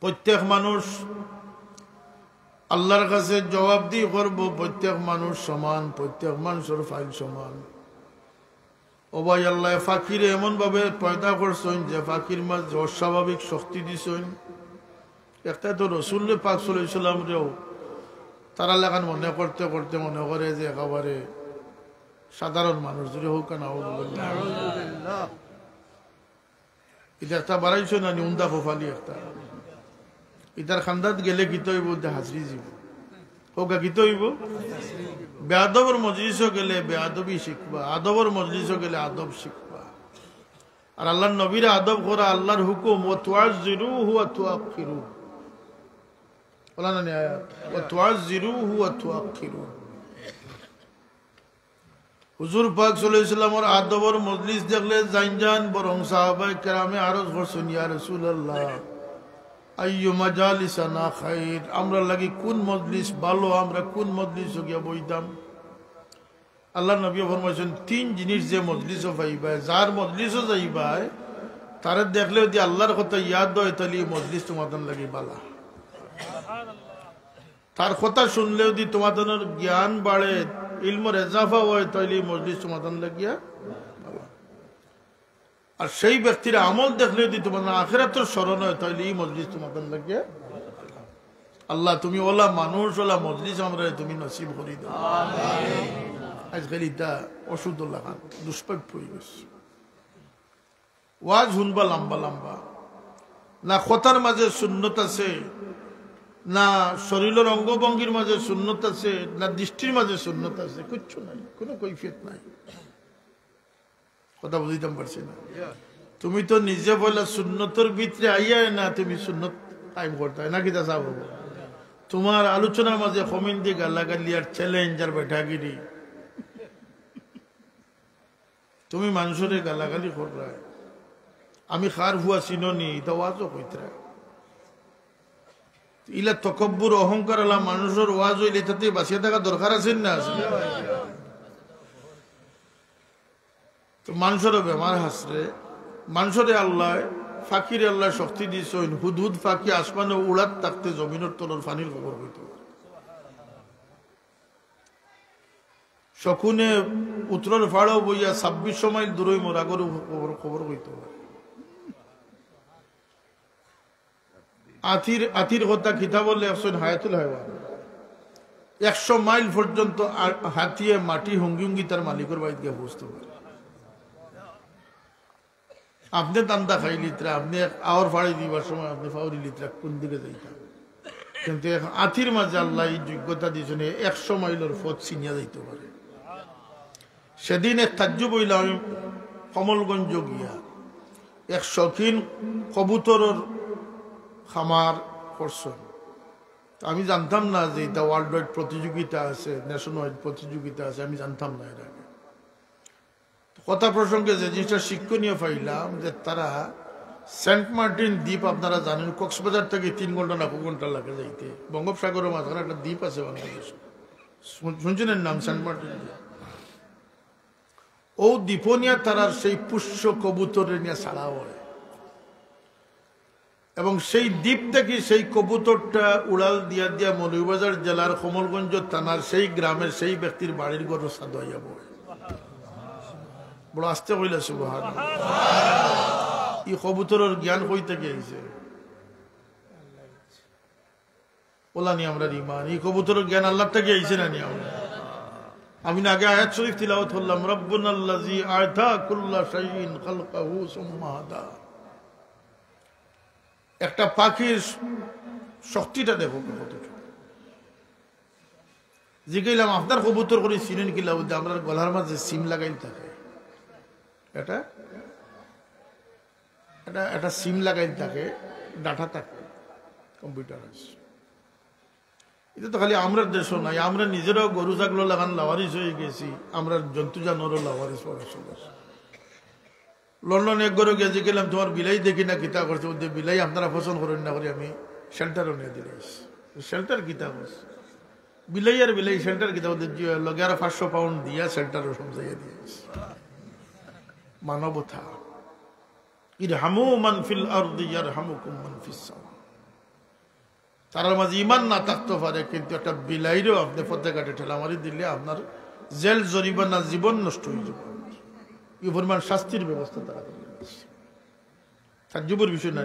প্রত্যেক মানুষ আল্লাহর কাছে জবাবদিহি করব। প্রত্যেক মানুষ সমান, প্রত্যেক মানুষের ফাইল সমান। ও ভাই, আল্লাহ ফাকির এমন ভাবে পয়দা করছেন যে ফাকির মাঝে অস্বাভাবিক শক্তি দিছেন। একটা তো রসুল পাক সাল্লাল্লাহু আলাইহি ওয়াসাল্লাম রেও তারা লাগান মনে করতে করতে মনে করে যে একেবারে সাধারণ মানুষ যদি হোক না এটা একটা বাড়াইছো না উন্দা ফোফালি একটা ইটার খান্দাত গেলে গীত হইব হাসরি যাব হোক গীত হইব। বেআদবর মজলিসও গেলে বেআদবি শিখবা, আদবর মজলিসও গেলে আদব শিখবা। আর আল্লাহর নবীর আদব করা আল্লাহর হুকুম। ওয়া তুআজ্জিরুহু ওয়া তুআখিরু, বলা না আয়াত, ওয়া তুআজ্জিরুহু ওয়া তুআখিরু। হুজুর পাক সাল্লাল্লাহু আলাইহি ওয়াসাল্লামের আদবর মজলিস দেখলে জান বরং সাহাবায়ে কেরামে আরজ করছেন, ইয়া রাসূলুল্লাহ আইয়ু মাজালিসানা খাইর, আমরা লাগি কোন মজলিস ভালো, আমরা কোন মজলিস গিয়া বইতাম। আল্লাহ নবী ফরমাইছেন, তিন জিনিস যে মজলিসও পাইবা, যার মজলিসও যাইবা তারে দেখলে যদি আল্লাহর কথা ইয়াদ হয় তাহলে মজলিস তোমাদের লাগি বালা। তার কথা শুনলে যদি তোমাদের জ্ঞান বাড়ে, ইলমের এজাফা হয় তাহলে মজলিস তোমাদের লাগিয়া। আর সেই ব্যক্তির আমল দেখলে যদি তোমার আখিরাতের স্মরণ হয় তাহলে এই মজলিস তোমাদের লাগে। আল্লাহ তুমি ওলা মানুষ ওলা মজলিস আমরা তুমি নসিব করি দাও। আজকাল এটা অসুদুল্লাহ খান দুষ্প্রাপ্য হয়ে গেছে। ওয়াজ শুনবা লম্বা লম্বা, না কথার মাঝে সুন্নত আছে, না শরীরের অঙ্গভঙ্গির মাঝে সুন্নত আছে, না দৃষ্টির মাঝে সুন্নত আছে, কিচ্ছু নাই, কোনো কৈফিয়ত নাই। কথা বুঝিতাম পারছি না। তুমি তো নিজে বলে সুন্নতর ভিতরে আইয়া না তুমি সুন্নত টাইম করতে হয় নাকি তা চাবো। তোমার আলোচনার মাঝে কমিন দিয়ে গালাগালি আর চ্যালেঞ্জ আর বেঠাগিরি, তুমি মানুষের গালাগালি কররা। আমি খার হুয়া চিননি এটা ওয়াজও কইতরা ইলা তকব্বুর অহংকার আলা মানুষের ওয়াজ হইলে তাতে বাঁচিয়ে থাকা দরকার আছে না আছে। মানুষেরও বেমার হাসরে, মানুষের আল্লাহ ফাঁকির আল্লাহ শক্তি দিয়েছেন। হুদহুদ ফাঁকি আসমানে উড়াত থাকতে জমিনের তলর পানির খবর হইত, শকুনে উত্তরের ফাড়াও বইয়া 2600 মাইল দূরে মোরাগর খবর হইত। আতির কথা কিতাব বললে আসছেন হায়াতুল হায়ওয়ান, 100 মাইল পর্যন্ত হাতিয়ে মাটি হুঙ্গি হুঙ্গি তার মালিকের বাড়িতে গিয়ে বুঝতে পারে। আপনি দান্দা খাই লিত্রা, আপনি আওয়ার ফাড়ি দিবার সময় আপনি ফাউরি লিত্রা কোন দিকে যাইতাম। কিন্তু এখন আথির মাঝে আল্লাহ এই যোগ্যতা দিয়েছেন 100 মাইলের পথ চিনিয়া যাইতে পারে। সেদিন এক তাজ্জুব হইল, আমি কমলগঞ্জ গিয়া এক শৌখিন কবুতরের খামার করছেন। আমি জানতাম না যে এটা ওয়ার্ল্ড ওয়াইড প্রতিযোগিতা আছে, ন্যাশন ওয়াইড প্রতিযোগিতা আছে, আমি জানতাম না এর আগে। কথা প্রসঙ্গে যে জিনিসটা শিক্ষণীয় পাইলাম যে তারা সেন্ট মার্টিন দ্বীপ, আপনারা জানেন কক্সবাজার থেকে 3 ঘন্টা না 4 ঘন্টা লাগে যাইতে। বঙ্গোপসাগরের মাঝখানে একটা দ্বীপ আছে বাংলাদেশ, শুনছেন নাম সেন্ট মার্টিন। ও দ্বীপনিয়া তারা সেই পুষ্য কবুতরের নিয়ে ছাড়া হয় এবং সেই দ্বীপ থেকে সেই কবুতরটা উড়াল দিয়া দিয়া মৌলভীবাজার জেলার কমলগঞ্জ থানার সেই গ্রামের সেই ব্যক্তির বাড়ির ঘর সাদ হইয়া বয়। বড় আস্তে কইলা সুবহানাল্লাহ। এই কবুতরের জ্ঞান কই থেকে আইছে? বলা নি আমরা ইমান, এই কবুতরের জ্ঞান আল্লাহ থেকে আইছে না নি আমরা? আমি আগে আয়াত শরীফ তিলাওয়াত করলাম, রব্বুনাল্লাযী আতা কুল্লা শাইইন খালকাহু সুম্মা হাদা। একটা পাখির শক্তিটা দেখো কতটুকু। জিজ্ঞাইলাম আপনার কবুতর করে চিনেন কিলা? আমরা গলার মাঝে সিম লাগাই থাকে, এটা এটা এটা সিম লাগাই থাকে, ডাটা থাকে, কম্পিউটার আছে। এটা তো খালি আমরা দেশও নাই, আমরা নিজেরাও গরু ছাগল লাগান লাওয়ারিস হয়ে গেছি, আমরা জন্তু জানোয়ারও লাওয়ারিস পড়াশোনা। লন্ডনে এক গরু গিয়ে গেলাম, তোমার বিলাই দেখি না কিতা করছে, ওদের বিলাই আপনারা পছন্দ করেন না করে আমি শেল্টারও নিয়ে দিলাম। শেল্টার কিতা করছে, বিলাই আর বিলাই শেল্টার কিতা, ওদের লগে আর 500 পাউন্ড দিয়া শেল্টারও সমঝাইয়া দিয়েছে। মানবতা, ইরহামু মান ফিল আরদি ইয়ারহামুকুম মান ফিস সামা। তার মাঝে ইমান না থাকতে পারে, কিন্তু একটা বিলাইরেও আপনি পথে ঘাটে ঠেলামারি দিলে আপনার জেল জরিমানা জীবন নষ্ট হয়ে যাবে। এই পরিমাণ শাস্তির ব্যবস্থা তারা করে তার যুবর বিষয় না।